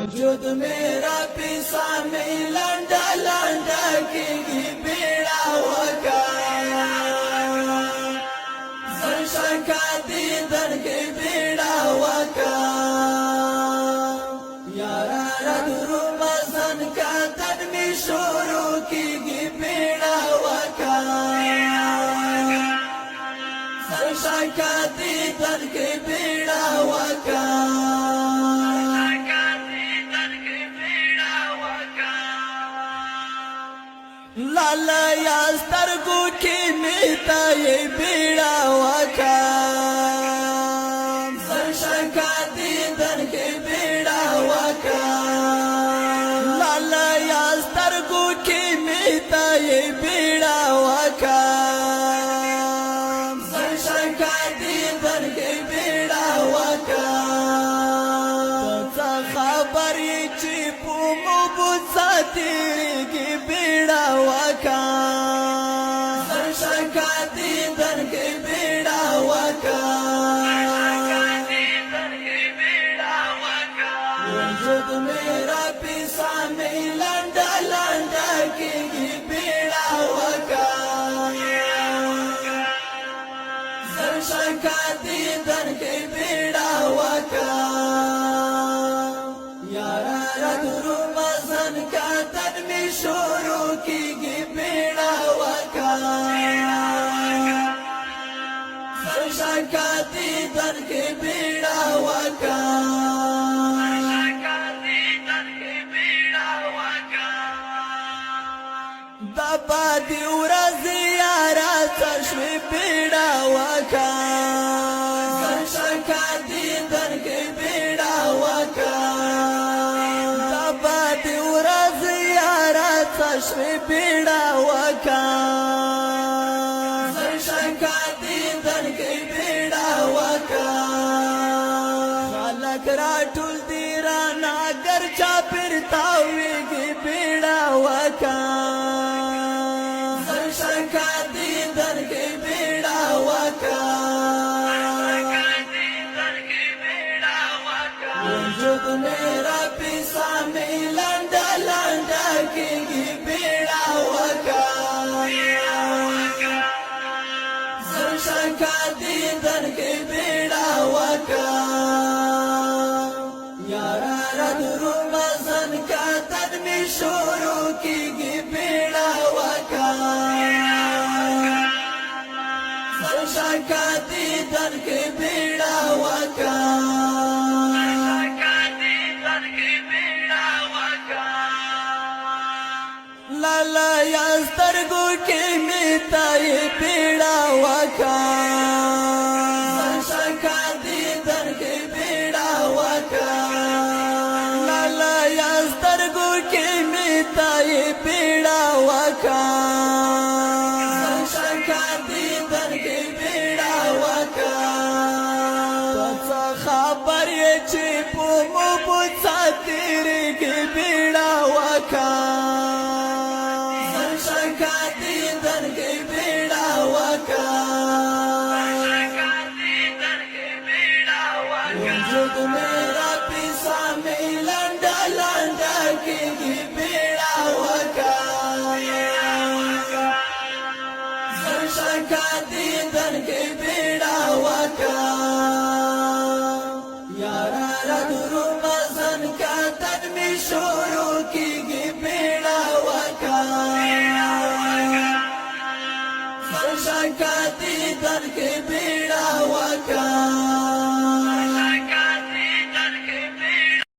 وجود میرا پیسا می لنڈا لنڈا کی بیڑا وکا زنشکا دیدن کی بیڑا وکا یارا رد رمضان کا دن می شروع کی بیڑا وکا زنشکا دیدن کی بیڑا وکا لالا یا سترگو کی میتا یہ بیڑا وکا زنشکا دیدن کی بیڑا وکا لالا یا سترگو کی میتا یہ بیڑا وکا زنشکا دیدن کی بیڑا وکا تا خبر یہ چی پو مبوزا تیری کی بیڑا وکا زنشکا دیدن کی بیڑا وکا وجود میرا پیسا میں لنڈا لنڈا کی بیڑا وکا زنشکا دیدن کی بیڑا وکا یارا رد رمضان کا دن میں شروع کی بیڑا وکا زنشکا دیدن کی بیڑا وکا دبا دی ورځ یارا تشوی بیڑا وکا زنشکا دیدن کی بیڑا وکا دبا دی ورځ یارا تشوی بیڑا وکا زنشکا دیدن کی بیڑا وکا خلق را ټول دی رانا گر چا پرتاوی کی بیڑا وکا زنشکا دیدن کی بیڑا وکا وجود میرا پیسا میں لنڈا لنڈا کی بیڑا وکا زنشکا دیدن کی بیڑا وکا یارا رد رمضان کا دن میں شروع کی بیڑا وکا زنشکا دیدن کی بیڑا وکا لالا یا سترگو کی میتا یہ بیڑا وکا زنشکا دیدن کی بیڑا وکا لالا یا سترگو کی میتا یہ بیڑا وکا زنشکا دیدن کی بیڑا وکا تا خبر یہ چی پو مبوزا تیری کی بیڑا وکا زنشکا دیدن کی بیڑا وکا وجود میرا پیسا میں لنڈا لنڈا کی بیڑا وکا زنشکا دیدن کی بیڑا وکا یارا رد رمضان کا دن میں شروع کی بیڑا وکا زنشکا دیدن کی بیڑا وکا